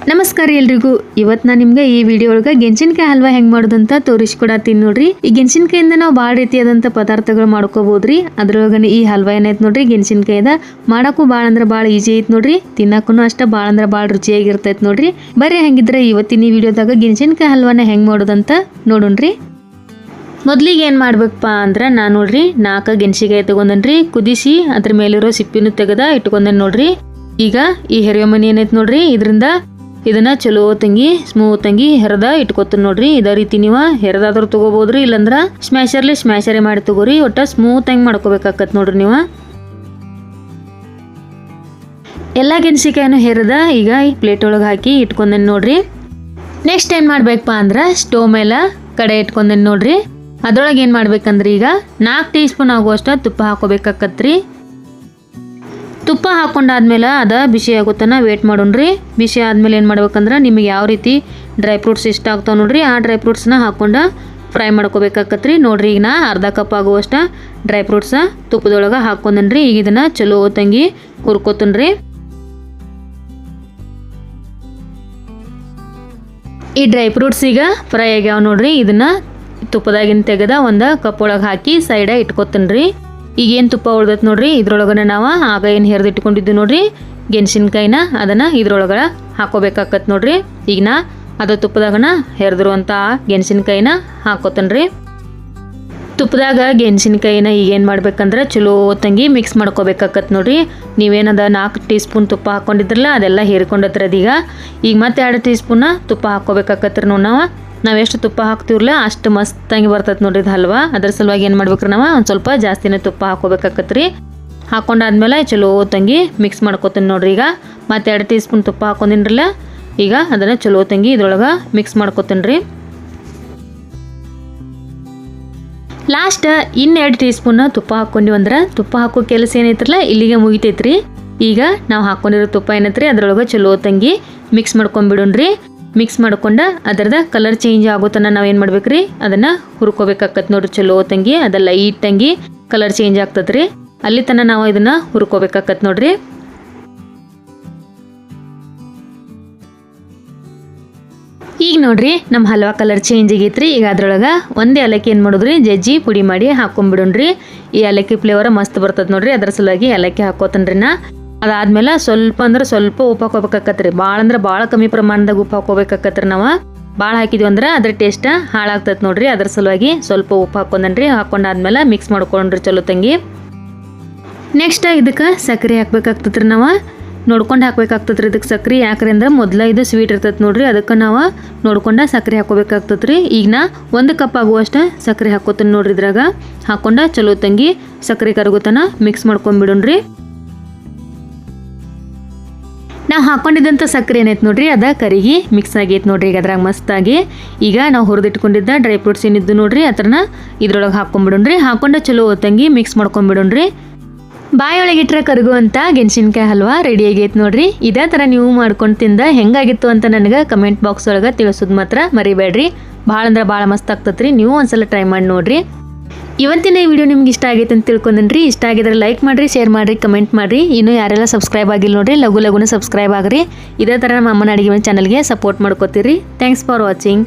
ನಮಸ್ಕಾರ ಎಲ್ರಿಗೂ. ಇವತ್ತು ನಾನು ನಿಮ್ಗೆ ಈ ವಿಡಿಯೋ ಒಳಗೆ ಗೆಣಸಿನಕಾಯಿ ಹಲ್ವಾ ಹೆಂಗೆ ಮಾಡೋದಂತ ತೋರಿಸ್ಕೊಡತ್ತೀನಿ ನೋಡ್ರಿ. ಈ ಗೆಣಸಿನಕಾಯಿಂದ ನಾವು ಭಾಳ ರೀತಿಯಾದಂಥ ಪದಾರ್ಥಗಳು ಮಾಡ್ಕೋಬೋದ್ರಿ. ಅದ್ರೊಳಗನೆ ಈ ಹಲ್ವಾ ಏನೈತೆ ನೋಡ್ರಿ ಗೆಣಸಿನಕಾಯಿದ ಮಾಡೋಕ್ಕೂ ಭಾಳ ಅಂದ್ರೆ ಭಾಳ ಈಜಿ ಐತೆ ನೋಡ್ರಿ. ತಿನ್ನಕ್ಕೂ ಅಷ್ಟೇ ಭಾಳ ಅಂದ್ರೆ ಭಾಳ ರುಚಿಯಾಗಿರ್ತೈತೆ ನೋಡ್ರಿ. ಬರ್ರಿ ಹಂಗಿದ್ರೆ ಇವತ್ತಿನ ಈ ವಿಡಿಯೋದಾಗ ಗೆಣಸಿನಕಾಯಿ ಹಲ್ವಾನ ಹೆಂಗೆ ಮಾಡೋದಂತ ನೋಡೋಣ್ರಿ. ಮೊದಲಿಗೆ ಏನು ಮಾಡ್ಬೇಕಪ್ಪ ಅಂದ್ರೆ ನಾನು ನೋಡ್ರಿ 4 ಗೆಣಸಿನಕಾಯಿ ತೊಗೊಂಡೇನ್ರಿ. ಕುದಿಸಿ ಅದ್ರ ಮೇಲಿರೋ ಸಿಪ್ಪಿನೂ ತೆಗೆದ ಇಟ್ಕೊಂಡೇನೆ ನೋಡ್ರಿ. ಈಗ ಈ ಹೆರಿಯಮನಿ ಏನೈತೆ ನೋಡ್ರಿ ಇದರಿಂದ ಇದನ್ನ ಚಲೋ ತಂಗಿ ಸ್ಮೂತ್ ತಂಗಿ ಹೆರದ ಇಟ್ಕೊತೀನಿ ನೋಡ್ರಿ. ಇದೇ ರೀತಿ ನೀವು ಹೆರದಾದ್ರೂ ತಗೋಬೋದ್ರಿ, ಇಲ್ಲಂದ್ರ ಸ್ಮ್ಯಾಶರೇ ಮಾಡಿ ತಗೋರಿ. ಒಟ್ಟ ಸ್ಮೂತ್ ಆಗಿ ಮಾಡ್ಕೋಬೇಕಾಗತ್ ನೋಡ್ರಿ. ನೀವು ಎಲ್ಲ ಗೆಣಸಿಕಾಯನ್ನು ಹೆರದ ಈಗ ಈ ಪ್ಲೇಟ್ ಒಳಗೆ ಹಾಕಿ ಇಟ್ಕೊಂಡೇನೆ ನೋಡ್ರಿ. ನೆಕ್ಸ್ಟ್ ಏನು ಮಾಡ್ಬೇಕಪ್ಪ ಅಂದ್ರೆ ಸ್ಟವ್ ಮೇಲೆ ಕಡೆ ಇಟ್ಕೊಂಡೇನೆ ನೋಡ್ರಿ. ಅದ್ರೊಳಗೆ ಏನು ಮಾಡ್ಬೇಕಂದ್ರೆ ಈಗ 4 ಟೀ ಸ್ಪೂನ್ ಆಗುವಷ್ಟು ತುಪ್ಪ ಹಾಕೋಬೇಕಾಕತ್ರಿ. ತುಪ್ಪ ಹಾಕೊಂಡಾದ್ಮೇಲೆ ಅದ ಬಿಸಿ ಆಗುತ್ತಾನ ವೇಟ್ ಮಾಡೋಣ್ರಿ. ಬಿಸಿ ಆದ್ಮೇಲೆ ಏನು ಮಾಡ್ಬೇಕಂದ್ರೆ ನಿಮಗೆ ಯಾವ ರೀತಿ ಡ್ರೈ ಫ್ರೂಟ್ಸ್ ಇಷ್ಟ ಆಗ್ತಾವೆ ನೋಡ್ರಿ, ಆ ಡ್ರೈ ಫ್ರೂಟ್ಸ್ನ ಹಾಕೊಂಡು ಫ್ರೈ ಮಾಡ್ಕೋಬೇಕಾಕತ್ರಿ. ನೋಡ್ರಿ ಈಗ ನಾ ಅರ್ಧ ಕಪ್ ಆಗುವಷ್ಟು ಡ್ರೈ ಫ್ರೂಟ್ಸ ತುಪ್ಪದೊಳಗೆ ಹಾಕೊಂಡೇನ್ರಿ. ಈಗ ಇದನ್ನ ಚಲೋ ತಂಗಿ ಹುರ್ಕೋತನ್ರಿ. ಈ ಡ್ರೈ ಫ್ರೂಟ್ಸ್ ಈಗ ಫ್ರೈ ಆಗ್ಯಾವ ನೋಡ್ರಿ. ಇದನ್ನ ತುಪ್ಪದಾಗಿನ ತೆಗೆದ ಒಂದು ಕಪ್ ಒಳಗೆ ಹಾಕಿ ಸೈಡ ಇಟ್ಕೋತನ್ರಿ. ಈಗೇನು ತುಪ್ಪ ಉಳ್ದೈತೆ ನೋಡ್ರಿ ಇದ್ರೊಳಗನೆ ನಾವು ಆಗ ಏನು ಹೆರ್ದಿಟ್ಕೊಂಡಿದ್ವಿ ನೋಡ್ರಿ ಗೆಣಸಿನಕಾಯಿನ ಅದನ್ನು ಇದ್ರೊಳಗಡೆ ಹಾಕೋಬೇಕಾಕತ್ ನೋಡ್ರಿ. ಈಗ ನಾ ಅದು ತುಪ್ಪದಾಗನ ಹೆರ್ದಿರುವಂಥ ಗೆಣಸಿನಕಾಯಿನ ಹಾಕೋತನ್ರಿ. ತುಪ್ಪದಾಗ ಗೆಣಸಿನಕಾಯಿನ ಈಗೇನು ಮಾಡ್ಬೇಕಂದ್ರೆ ಚಲೋ ತಂಗಿ ಮಿಕ್ಸ್ ಮಾಡ್ಕೋಬೇಕಾಕತ್ ನೋಡ್ರಿ. ನೀವೇನದ 4 ಟೀ ಸ್ಪೂನ್ ತುಪ್ಪ ಹಾಕ್ಕೊಂಡಿದ್ರಲ್ಲ ಅದೆಲ್ಲ ಹೇರ್ಕೊಂಡತ್ರಿ ಅದೀಗ. ಈಗ ಮತ್ತೆ 2 ಟೀ ಸ್ಪೂನ್ ತುಪ್ಪ ಹಾಕ್ಕೋಬೇಕಾಕತ್ರಿ. ನಾವು ಎಷ್ಟು ತುಪ್ಪ ಹಾಕ್ತಿವ್ರಲ್ಲ ಅಷ್ಟು ಮಸ್ತಾಗಿ ಬರ್ತೈತೆ ನೋಡ್ರಿ ಇದು ಹಲ್ವಾ. ಅದ್ರ ಸಲುವಾಗಿ ಏನು ಮಾಡ್ಬೇಕ್ರಿ ನಾವು ಒಂದು ಸ್ವಲ್ಪ ಜಾಸ್ತಿನೇ ತುಪ್ಪ ಹಾಕ್ಕೋಬೇಕಾಕತ್ರಿ. ಹಾಕೊಂಡಾದ್ಮೇಲೆ ಚಲೋ ತಂಗಿ ಮಿಕ್ಸ್ ಮಾಡ್ಕೋತೀನಿ ನೋಡ್ರಿ. ಈಗ ಮತ್ತೆ 2 ಟೀ ಸ್ಪೂನ್ ತುಪ್ಪ ಹಾಕೊಂಡಿನ್ರಲ್ಲ ಈಗ ಅದನ್ನು ಚಲೋ ತಂಗಿ ಇದ್ರೊಳಗೆ ಮಿಕ್ಸ್ ಮಾಡ್ಕೋತೀನಿ ರೀ. ಲಾಸ್ಟ್ 2 ಟೀ ಸ್ಪೂನ್ ತುಪ್ಪ ಹಾಕ್ಕೊಂಡಿವಿ ಅಂದ್ರೆ ತುಪ್ಪ ಹಾಕೋ ಕೆಲಸ ಏನೈತ್ರಲ್ಲ ಇಲ್ಲಿಗೆ ಮುಗಿತೈತ್ರಿ. ಈಗ ನಾವು ಹಾಕ್ಕೊಂಡಿರೋ ತುಪ್ಪ ಏನೈತ್ರಿ ಅದ್ರೊಳಗೆ ಚಲೋ ತಂಗಿ ಮಿಕ್ಸ್ ಮಾಡ್ಕೊಂಡ್ಬಿಡೋಣ್ರಿ. ಮಿಕ್ಸ್ ಮಾಡ್ಕೊಂಡು ಅದರದ ಕಲರ್ ಚೇಂಜ್ ಆಗೋತನ ನಾವೇನು ಮಾಡ್ಬೇಕ್ರಿ ಅದನ್ನು ಹುರ್ಕೋಬೇಕಾಕತ್ ನೋಡ್ರಿ ಚಲೋ ತಂಗಿ. ಅದು ಲೈಟ್ ತಂಗಿ ಕಲರ್ ಚೇಂಜ್ ಆಗ್ತದ್ರಿ. ಅಲ್ಲಿ ತನಕ ನಾವು ಇದನ್ನು ಹುರ್ಕೋಬೇಕಾಕತ್ ನೋಡ್ರಿ. ಈಗ ನೋಡ್ರಿ ನಮ್ಮ ಹಲ್ವಾ ಕಲರ್ ಚೇಂಜ್ ಆಗೈತ್ರಿ. ಈಗ ಅದ್ರೊಳಗೆ ಒಂದೇ ಏಲಕ್ಕಿ ಏನು ಮಾಡೋದ್ರಿ ಜಜ್ಜಿ ಪುಡಿ ಮಾಡಿ ಹಾಕೊಂಡ್ಬಿಡೋಣ್ರಿ. ಈ ಏಲಕ್ಕಿ ಫ್ಲೇವರ್ ಮಸ್ತ್ ಬರ್ತದೆ ನೋಡ್ರಿ. ಅದ್ರ ಸಲುವಾಗಿ ಏಲಕ್ಕಿ ಹಾಕೋತನ್ರಿ ನಾ. ಅದಾದ್ಮೇಲೆ ಸ್ವಲ್ಪ ಅಂದ್ರೆ ಸ್ವಲ್ಪ ಉಪ್ಪು ಹಾಕೋಬೇಕಾಕತ್ರಿ. ಭಾಳ ಅಂದ್ರೆ ಭಾಳ ಕಮ್ಮಿ ಪ್ರಮಾಣದಾಗ ಉಪ್ಪು ಹಾಕೋಬೇಕಾಕತ್ರಿ. ನಾವು ಭಾಳ ಹಾಕಿದ್ವಿ ಅಂದ್ರೆ ಅದ್ರ ಟೇಸ್ಟ್ ಹಾಳಾಗ್ತೈತೆ ನೋಡ್ರಿ. ಅದ್ರ ಸಲುವಾಗಿ ಸ್ವಲ್ಪ ಉಪ್ಪು ಹಾಕೊಂಡನ್ರಿ. ಹಾಕೊಂಡಾದ್ಮೇಲೆ ಮಿಕ್ಸ್ ಮಾಡ್ಕೊಂಡ್ರಿ ಚಲೋ ತಂಗಿ. ನೆಕ್ಸ್ಟ್ ಇದಕ್ಕೆ ಸಕ್ಕರೆ ಹಾಕ್ಬೇಕಾಗ್ತದ್ರಿ. ನಾವು ನೋಡ್ಕೊಂಡು ಹಾಕ್ಬೇಕಾಗ್ತದ್ರಿ ಇದಕ್ಕೆ ಸಕ್ಕರೆ. ಯಾಕ್ರಿ ಅಂದ್ರೆ ಮೊದಲ ಇದು ಸ್ವೀಟ್ ಇರ್ತೈತೆ ನೋಡ್ರಿ, ಅದಕ್ಕೆ ನಾವು ನೋಡ್ಕೊಂಡು ಸಕ್ಕರೆ ಹಾಕೋಬೇಕಾಗ್ತದ್ರಿ. ಈಗ ನಾ 1 ಕಪ್ ಆಗುವಷ್ಟು ಸಕ್ಕರೆ ಹಾಕೋತೀನಿ ನೋಡ್ರಿ. ಇದ್ರಾಗ ಹಾಕೊಂಡ ಚಲೋ ತಂಗಿ ಸಕ್ಕರೆ ಕರಗುತನ ಮಿಕ್ಸ್ ಮಾಡ್ಕೊಂಡ್ಬಿಡೋಣ್ರಿ. ನಾವು ಹಾಕೊಂಡಿದ್ದಂಥ ಸಕ್ಕರೆ ಏನೈತೆ ನೋಡ್ರಿ ಅದ ಕರಿಗಿ ಮಿಕ್ಸ್ ಆಗೈತೆ ನೋಡ್ರಿ. ಈಗ ಅದ್ರಾಗ ಮಸ್ತಾಗಿ ಈಗ ನಾವು ಹುರಿದಿಟ್ಕೊಂಡಿದ್ದ ಡ್ರೈ ಫ್ರೂಟ್ಸ್ ಏನಿದ್ದು ನೋಡ್ರಿ ಅದನ್ನ ಇದ್ರೊಳಗೆ ಹಾಕೊಂಡ್ಬಿಡೋಣ್ರಿ. ಹಾಕೊಂಡು ಚಲೋ ತಂಗಿ ಮಿಕ್ಸ್ ಮಾಡ್ಕೊಂಡ್ಬಿಡೋಣ್ರಿ. ಬಾಯೊಳಗೆ ಇಟ್ಟರೆ ಕರಗುವಂಥ ಗೆಣಸಿನಕಾಯಿ ಹಲ್ವಾ ರೆಡಿ ಆಗೈತೆ ನೋಡ್ರಿ. ಇದೇ ಥರ ನೀವು ಮಾಡ್ಕೊಂಡು ತಿಂದ ಹೆಂಗಾಗಿತ್ತು ಅಂತ ನನಗೆ ಕಮೆಂಟ್ ಬಾಕ್ಸ್ ಒಳಗೆ ತಿಳಿಸೋದು ಮಾತ್ರ ಮರಿಬೇಡ್ರಿ. ಭಾಳ ಅಂದ್ರೆ ಭಾಳ ಮಸ್ತ್ ಆಗ್ತತ್ರಿ. ನೀವು ಒಂದ್ಸಲ ಟ್ರೈ ಮಾಡಿ ನೋಡ್ರಿ. ಇವತ್ತಿನ ಈ ವಿಡಿಯೋ ನಿಮ್ಗೆ ಇಷ್ಟ ಆಗೈತೆ ಅಂತ ತಿಳ್ಕೊಂಡ್ರಿ. ಇಷ್ಟ ಆಗಿದ್ರೆ ಲೈಕ್ ಮಾಡಿರಿ, ಶೇರ್ ಮಾಡಿರಿ, ಕಮೆಂಟ್ ಮಾಡಿರಿ. ಇನ್ನೂ ಯಾರೆಲ್ಲ ಸಬ್ಸ್ಕ್ರೈಬ್ ಆಗಿಲ್ಲ ನೋಡ್ರಿ ಲಘುನ ಸಬ್ಸ್ಕ್ರೈಬ್ ಆಗ್ರಿ. ಇದೇ ಥರ ನಮ್ಮ ಅಮ್ಮನ ಅಡುಗೆ ಚಾನಲ್ಗೆ ಸಪೋರ್ಟ್ ಮಾಡ್ಕೋತೀರಿ. Thanks for watching.